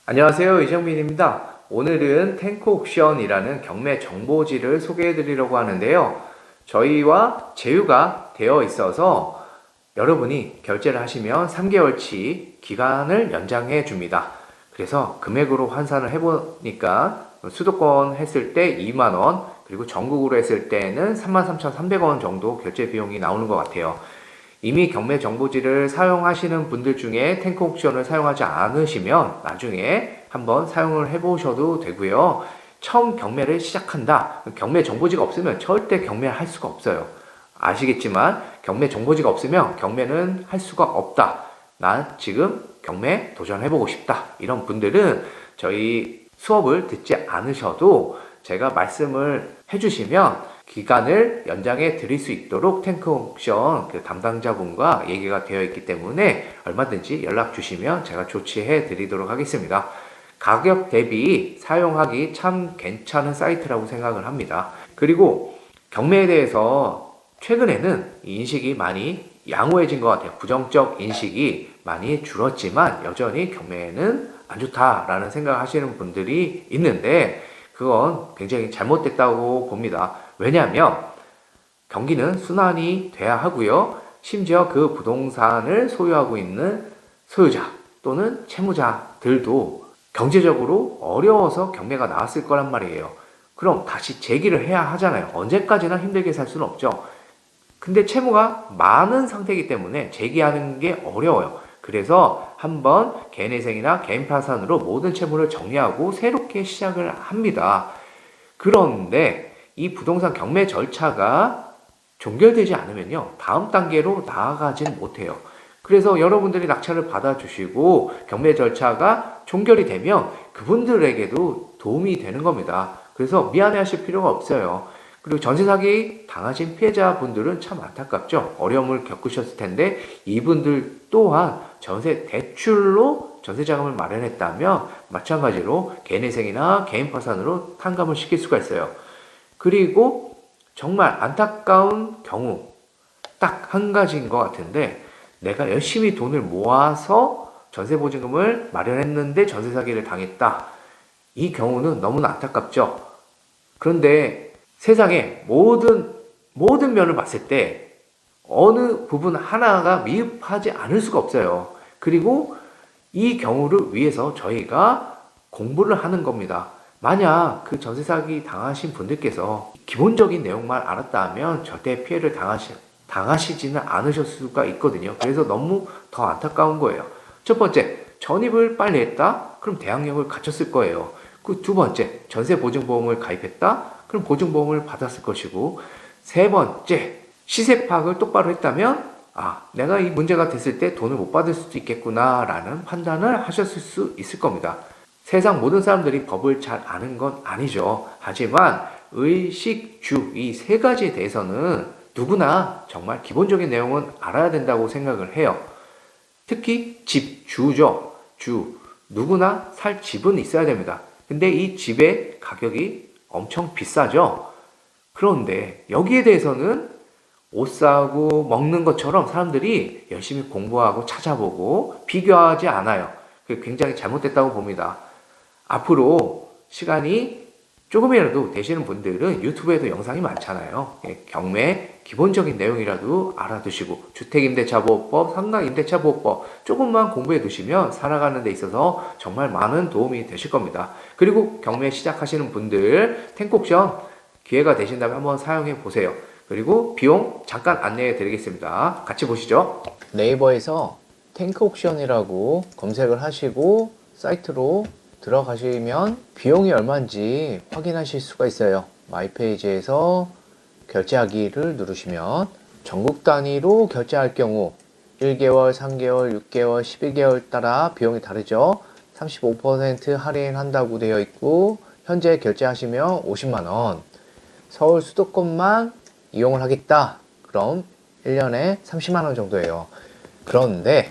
안녕하세요, 이정민입니다. 오늘은 탱크옥션이라는 경매 정보지를 소개해 드리려고 하는데요. 저희와 제휴가 되어 있어서 여러분이 결제를 하시면 3개월치 기간을 연장해 줍니다. 그래서 금액으로 환산을 해보니까 수도권 했을 때 2만원, 그리고 전국으로 했을 때는 33,300원 정도 결제 비용이 나오는 것 같아요. 이미 경매 정보지를 사용하시는 분들 중에 탱크 옥션을 사용하지 않으시면 나중에 한번 사용을 해보셔도 되고요. 처음 경매를 시작한다. 경매 정보지가 없으면 절대 경매를 할 수가 없어요. 아시겠지만 경매 정보지가 없으면 경매는 할 수가 없다. 난 지금 경매 도전해보고 싶다. 이런 분들은 저희 수업을 듣지 않으셔도 제가 말씀을 해주시면 기간을 연장해 드릴 수 있도록 탱크옥션 담당자분과 얘기가 되어 있기 때문에 얼마든지 연락 주시면 제가 조치해 드리도록 하겠습니다. 가격 대비 사용하기 참 괜찮은 사이트라고 생각을 합니다. 그리고 경매에 대해서 최근에는 인식이 많이 양호해진 것 같아요. 부정적 인식이 많이 줄었지만 여전히 경매는 안 좋다라는 생각을 하시는 분들이 있는데 그건 굉장히 잘못됐다고 봅니다. 왜냐하면 경기는 순환이 돼야 하고요. 심지어 그 부동산을 소유하고 있는 소유자 또는 채무자들도 경제적으로 어려워서 경매가 나왔을 거란 말이에요. 그럼 다시 재기를 해야 하잖아요. 언제까지나 힘들게 살 수는 없죠. 근데 채무가 많은 상태이기 때문에 재기하는 게 어려워요. 그래서 한번 개인회생이나 개인 파산으로 모든 채무를 정리하고 새롭게 시작을 합니다. 그런데 이 부동산 경매 절차가 종결되지 않으면요, 다음 단계로 나아가지는 못해요. 그래서 여러분들이 낙찰을 받아주시고 경매 절차가 종결이 되면 그분들에게도 도움이 되는 겁니다. 그래서 미안해하실 필요가 없어요. 그리고 전세 사기 당하신 피해자분들은 참 안타깝죠. 어려움을 겪으셨을 텐데 이분들 또한 전세 대출로 전세 자금을 마련했다면 마찬가지로 개인회생이나 개인 파산으로 탕감을 시킬 수가 있어요. 그리고 정말 안타까운 경우 딱 한 가지인 것 같은데 내가 열심히 돈을 모아서 전세보증금을 마련했는데 전세 사기를 당했다. 이 경우는 너무나 안타깝죠. 그런데 세상에 모든 면을 봤을 때 어느 부분 하나가 미흡하지 않을 수가 없어요. 그리고 이 경우를 위해서 저희가 공부를 하는 겁니다. 만약 그 전세 사기 당하신 분들께서 기본적인 내용만 알았다면 절대 피해를 당하시지는 않으셨을 수가 있거든요. 그래서 너무 더 안타까운 거예요. 첫 번째, 전입을 빨리 했다? 그럼 대항력을 갖췄을 거예요. 그 두 번째, 전세 보증보험을 가입했다? 그럼 보증보험을 받았을 것이고, 세 번째, 시세 파악을 똑바로 했다면 내가 이 문제가 됐을 때 돈을 못 받을 수도 있겠구나 라는 판단을 하셨을 수 있을 겁니다. 세상 모든 사람들이 법을 잘 아는 건 아니죠. 하지만 의식주 이 세 가지에 대해서는 누구나 정말 기본적인 내용은 알아야 된다고 생각을 해요. 특히 집, 주죠. 주. 누구나 살 집은 있어야 됩니다. 근데 이 집의 가격이 엄청 비싸죠. 그런데 여기에 대해서는 옷 사고 먹는 것처럼 사람들이 열심히 공부하고 찾아보고 비교하지 않아요. 그게 굉장히 잘못됐다고 봅니다. 앞으로 시간이 조금이라도 되시는 분들은 유튜브에도 영상이 많잖아요. 경매 기본적인 내용이라도 알아두시고 주택임대차보호법, 상가임대차보호법 조금만 공부해 두시면 살아가는 데 있어서 정말 많은 도움이 되실 겁니다. 그리고 경매 시작하시는 분들 탱크옥션 기회가 되신다면 한번 사용해 보세요. 그리고 비용 잠깐 안내해 드리겠습니다. 같이 보시죠. 네이버에서 탱크옥션이라고 검색을 하시고 사이트로 들어가시면 비용이 얼마인지 확인하실 수가 있어요. 마이 페이지에서 결제하기를 누르시면 전국 단위로 결제할 경우 1개월, 3개월, 6개월, 12개월 따라 비용이 다르죠. 35% 할인한다고 되어 있고 현재 결제하시면 50만원, 서울 수도권만 이용을 하겠다. 그럼 1년에 30만원 정도예요. 그런데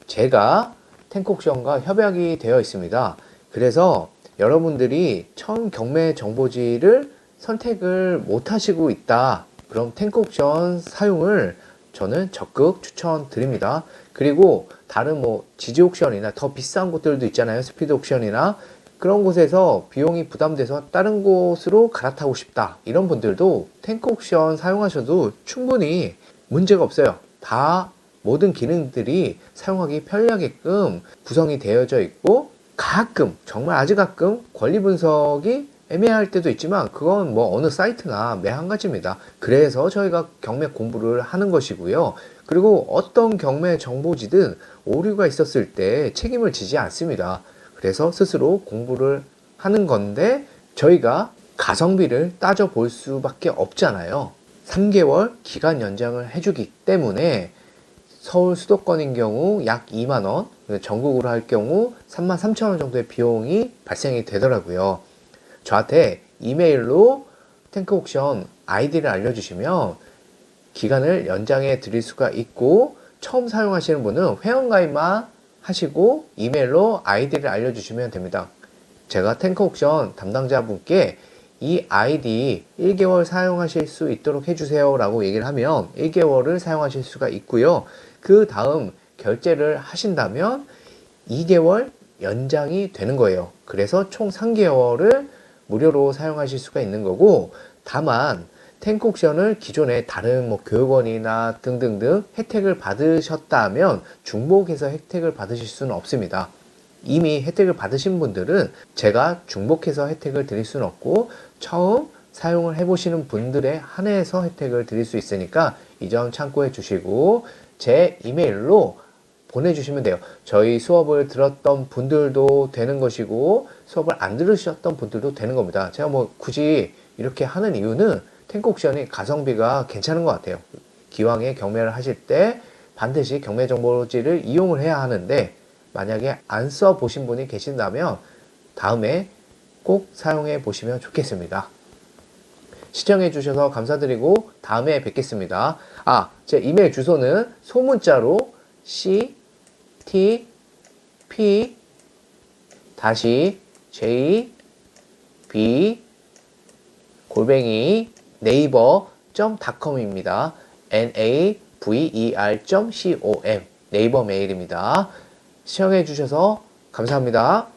제가 탱크옥션과 협약이 되어 있습니다. 그래서 여러분들이 처음 경매 정보지를 선택을 못 하시고 있다. 그럼 탱크옥션 사용을 저는 적극 추천드립니다. 그리고 다른 뭐 지지 옥션이나 더 비싼 곳들도 있잖아요. 스피드 옥션이나 그런 곳에서 비용이 부담돼서 다른 곳으로 갈아타고 싶다. 이런 분들도 탱크 옥션 사용하셔도 충분히 문제가 없어요. 다 모든 기능들이 사용하기 편리하게끔 구성이 되어져 있고, 가끔, 정말 아주 가끔 권리 분석이 애매할 때도 있지만 그건 뭐 어느 사이트나 매 한 가지입니다. 그래서 저희가 경매 공부를 하는 것이고요. 그리고 어떤 경매 정보지든 오류가 있었을 때 책임을 지지 않습니다. 그래서 스스로 공부를 하는 건데, 저희가 가성비를 따져볼 수밖에 없잖아요. 3개월 기간 연장을 해주기 때문에 서울 수도권인 경우 약 2만원, 전국으로 할 경우 33,000원 정도의 비용이 발생이 되더라고요. 저한테 이메일로 탱크 옥션 아이디를 알려주시면 기간을 연장해 드릴 수가 있고, 처음 사용하시는 분은 회원가입만 하시고 이메일로 아이디를 알려주시면 됩니다. 제가 탱크 옥션 담당자분께 이 아이디 1개월 사용하실 수 있도록 해주세요 라고 얘기를 하면 1개월을 사용하실 수가 있고요. 그 다음 결제를 하신다면 2개월 연장이 되는 거예요. 그래서 총 3개월을 무료로 사용하실 수가 있는 거고, 다만 탱크 옥션을 기존에 다른 뭐 교육원이나 등등등 혜택을 받으셨다면 중복해서 혜택을 받으실 수는 없습니다. 이미 혜택을 받으신 분들은 제가 중복해서 혜택을 드릴 수는 없고, 처음 사용을 해보시는 분들에 한해서 혜택을 드릴 수 있으니까 이 점 참고해 주시고 제 이메일로 보내주시면 돼요. 저희 수업을 들었던 분들도 되는 것이고 수업을 안 들으셨던 분들도 되는 겁니다. 제가 뭐 굳이 이렇게 하는 이유는 탱크 옥션이 가성비가 괜찮은 것 같아요. 기왕에 경매를 하실 때 반드시 경매 정보지를 이용을 해야 하는데, 만약에 안 써보신 분이 계신다면 다음에 꼭 사용해 보시면 좋겠습니다. 시청해 주셔서 감사드리고 다음에 뵙겠습니다. 제 이메일 주소는 소문자로 ctp-jb@naver.com입니다. naver.com 네이버 메일입니다. 시청해 주셔서 감사합니다.